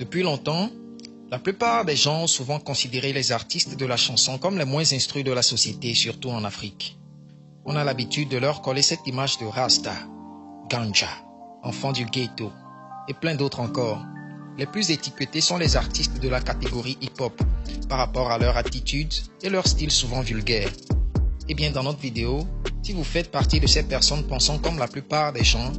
Depuis longtemps, la plupart des gens ont souvent considéré les artistes de la chanson comme les moins instruits de la société, surtout en Afrique. On a l'habitude de leur coller cette image de Rasta, Ganja, enfant du ghetto et plein d'autres encore. Les plus étiquetés sont les artistes de la catégorie hip-hop par rapport à leur attitude et leur style souvent vulgaire. Eh bien, dans notre vidéo, si vous faites partie de ces personnes pensant comme la plupart des gens,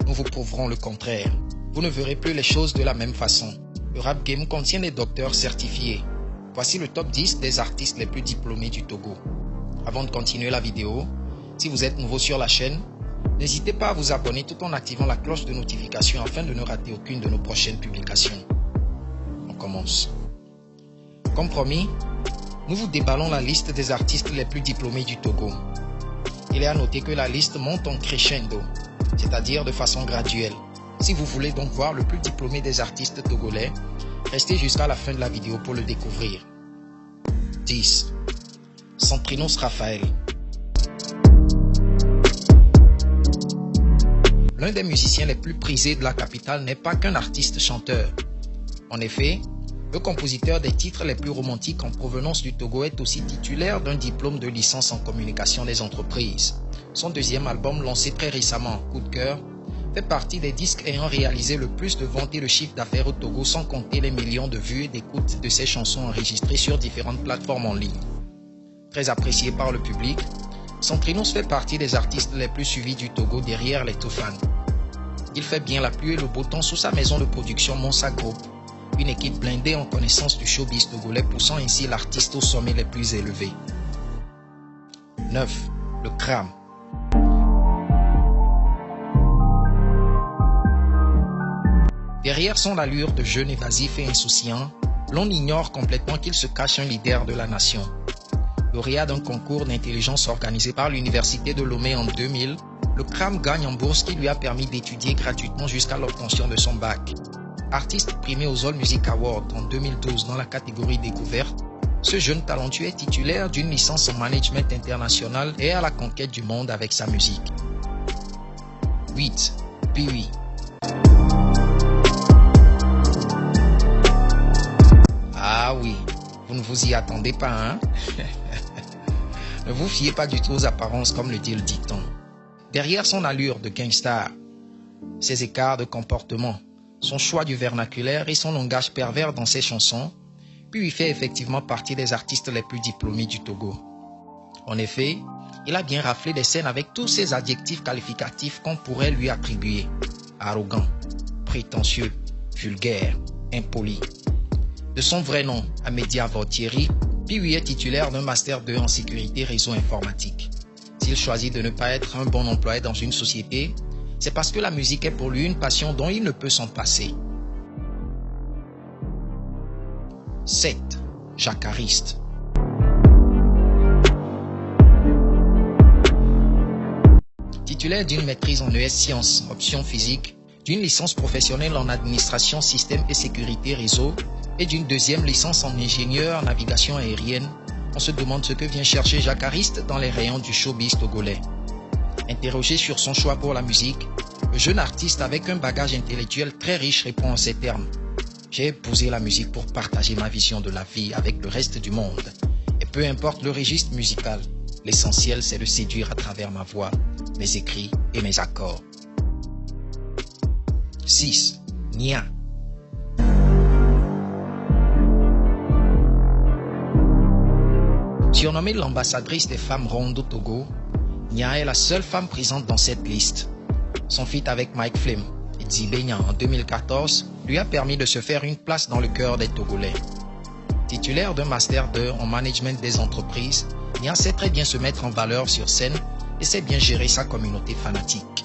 nous vous prouverons le contraire. Vous ne verrez plus les choses de la même façon. Le rap game contient des docteurs certifiés. Voici le top 10 des artistes les plus diplômés du Togo. Avant de continuer la vidéo, si vous êtes nouveau sur la chaîne, n'hésitez pas à vous abonner tout en activant la cloche de notification afin de ne rater aucune de nos prochaines publications. On commence. Comme promis, nous vous déballons la liste des artistes les plus diplômés du Togo. Il est à noter que la liste monte en crescendo, c'est-à-dire de façon graduelle. Si vous voulez donc voir le plus diplômé des artistes togolais, restez jusqu'à la fin de la vidéo pour le découvrir. 10. Centrinos Raphaël. L'un des musiciens les plus prisés de la capitale n'est pas qu'un artiste-chanteur. En effet, le compositeur des titres les plus romantiques en provenance du Togo est aussi titulaire d'un diplôme de licence en communication des entreprises. Son deuxième album, lancé très récemment, Coup de cœur, fait partie des disques ayant réalisé le plus de ventes et de chiffre d'affaires au Togo, sans compter les millions de vues et d'écoutes de ses chansons enregistrées sur différentes plateformes en ligne. Très apprécié par le public, Centrinos fait partie des artistes les plus suivis du Togo derrière les Toufan. Il fait bien la pluie et le beau temps sous sa maison de production Monsa Group, une équipe blindée en connaissance du showbiz togolais, poussant ainsi l'artiste au sommet les plus élevés. 9. Le Kram. Derrière son allure de jeune évasif et insouciant, l'on ignore complètement qu'il se cache un leader de la nation. Lauréat d'un concours d'intelligence organisé par l'université de Lomé en 2000, le Kram gagne en bourse qui lui a permis d'étudier gratuitement jusqu'à l'obtention de son bac. Artiste primé aux All Music Awards en 2012 dans la catégorie découverte, ce jeune talentueux est titulaire d'une licence en management international et à la conquête du monde avec sa musique. 8. Piwi. Ah oui, vous ne vous y attendez pas, hein? Ne vous fiez pas du tout aux apparences comme le dit le dicton. Derrière son allure de gangstar, ses écarts de comportement, son choix du vernaculaire et son langage pervers dans ses chansons, puis il fait effectivement partie des artistes les plus diplômés du Togo. En effet, il a bien raflé des scènes avec tous ces adjectifs qualificatifs qu'on pourrait lui attribuer. Arrogant, prétentieux, vulgaire, impoli. De son vrai nom, Amédia Vortieri, Piwi est titulaire d'un Master 2 en sécurité réseau informatique. S'il choisit de ne pas être un bon employé dans une société, c'est parce que la musique est pour lui une passion dont il ne peut s'en passer. 7. Jacariste. Titulaire d'une maîtrise en ES Sciences, option physique, d'une licence professionnelle en administration système et sécurité réseau et d'une deuxième licence en ingénieur navigation aérienne, on se demande ce que vient chercher Jacariste dans les rayons du showbiz togolais. Interrogé sur son choix pour la musique, le jeune artiste avec un bagage intellectuel très riche répond en ces termes. J'ai épousé la musique pour partager ma vision de la vie avec le reste du monde. Et peu importe le registre musical, l'essentiel c'est de séduire à travers ma voix, mes écrits et mes accords. 6. Nia. Surnommée l'ambassadrice des femmes rondes au Togo, Nia est la seule femme présente dans cette liste. Son feat avec Mike Flem et Dzibenya en 2014 lui a permis de se faire une place dans le cœur des Togolais. Titulaire d'un Master 2 en management des entreprises, Nia sait très bien se mettre en valeur sur scène et sait bien gérer sa communauté fanatique.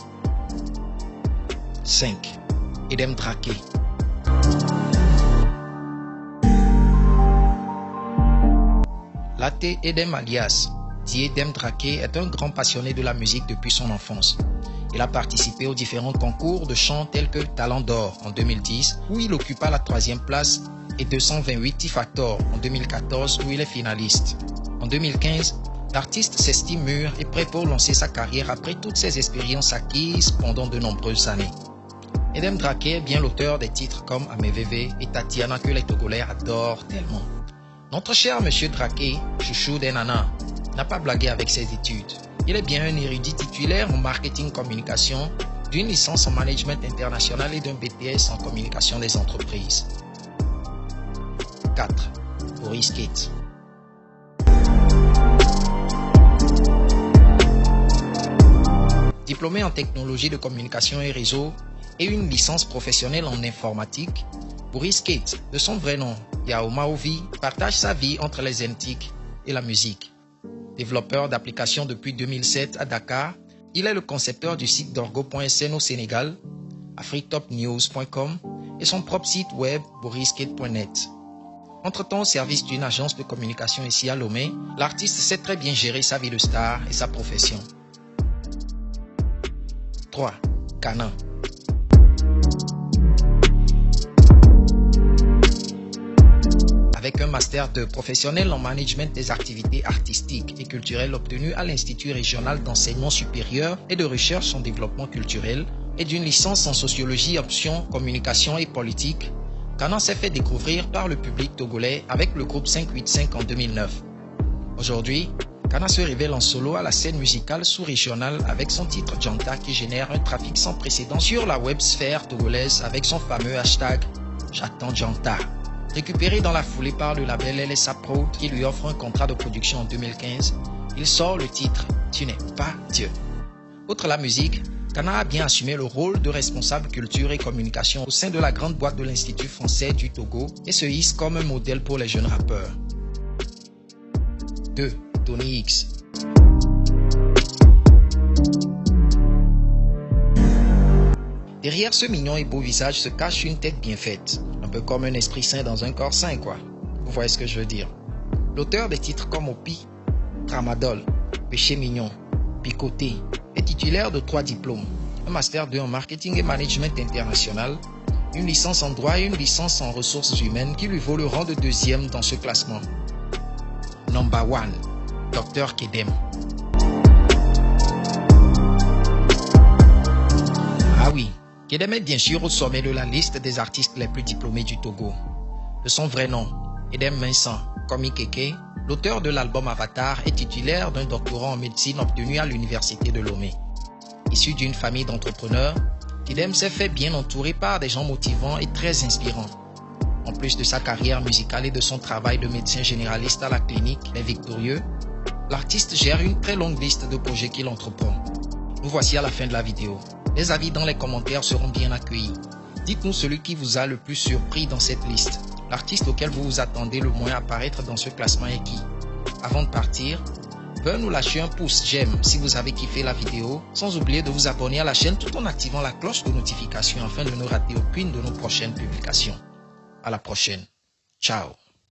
5. Edem Drake. Laté Edem alias Edem Drake est un grand passionné de la musique depuis son enfance. Il a participé aux différents concours de chant tels que Talent d'Or en 2010 où il occupa la 3e place et 228 T-Factor en 2014 où il est finaliste. En 2015, l'artiste s'estime mûr et prêt pour lancer sa carrière après toutes ses expériences acquises pendant de nombreuses années. Edem Drake est bien l'auteur des titres comme Ameveve et Tatiana que les Togolais adorent tellement. Notre cher monsieur Drake, chouchou des nanas, n'a pas blagué avec ses études. Il est bien un érudit titulaire en marketing communication, d'une licence en management international et d'un BTS en communication des entreprises. 4. Boris Kate. Diplômé en technologie de communication et réseau et une licence professionnelle en informatique, Boris Kate, de son vrai nom, Yao Maovi, partage sa vie entre les antiques et la musique. Développeur d'applications depuis 2007 à Dakar, il est le concepteur du site d'orgo.sn au Sénégal, africtopnews.com et son propre site web boriskate.net. Entre-temps, au service d'une agence de communication ici à Lomé, l'artiste sait très bien gérer sa vie de star et sa profession. 3. Kana. Avec un master de professionnel en management des activités artistiques et culturelles obtenu à l'Institut régional d'enseignement supérieur et de recherche en développement culturel et d'une licence en sociologie option communication et politique, Kana s'est fait découvrir par le public togolais avec le groupe 585 en 2009. Aujourd'hui, Kana se révèle en solo à la scène musicale sous-régionale avec son titre Janta qui génère un trafic sans précédent sur la web sphère togolaise avec son fameux hashtag J'attends Janta. Récupéré dans la foulée par le label LSA Prod qui lui offre un contrat de production en 2015, il sort le titre Tu n'es pas Dieu. Outre la musique, Kana a bien assumé le rôle de responsable culture et communication au sein de la grande boîte de l'Institut français du Togo et se hisse comme un modèle pour les jeunes rappeurs. 2. Tony X. Derrière ce mignon et beau visage se cache une tête bien faite, un peu comme un esprit sain dans un corps sain quoi. Vous voyez ce que je veux dire. L'auteur des titres comme Opi, Tramadol, Péché mignon, Picoté est titulaire de 3 diplômes, un master 2 en marketing et management international, une licence en droit et une licence en ressources humaines qui lui vaut le rang de 2e dans ce classement. Number 1, Dr Kedem. Ah oui, Kedem est bien sûr au sommet de la liste des artistes les plus diplômés du Togo. De son vrai nom, Edem Vincent Komi Keke, l'auteur de l'album Avatar est titulaire d'un doctorat en médecine obtenu à l'université de Lomé. Issu d'une famille d'entrepreneurs, Kedem s'est fait bien entourer par des gens motivants et très inspirants. En plus de sa carrière musicale et de son travail de médecin généraliste à la clinique Les Victorieux, l'artiste gère une très longue liste de projets qu'il entreprend. Nous voici à la fin de la vidéo. Les avis dans les commentaires seront bien accueillis. Dites-nous celui qui vous a le plus surpris dans cette liste. L'artiste auquel vous vous attendez le moins à apparaître dans ce classement est qui? Avant de partir, veuillez nous lâcher un pouce j'aime si vous avez kiffé la vidéo, sans oublier de vous abonner à la chaîne tout en activant la cloche de notification afin de ne rater aucune de nos prochaines publications. À la prochaine. Ciao.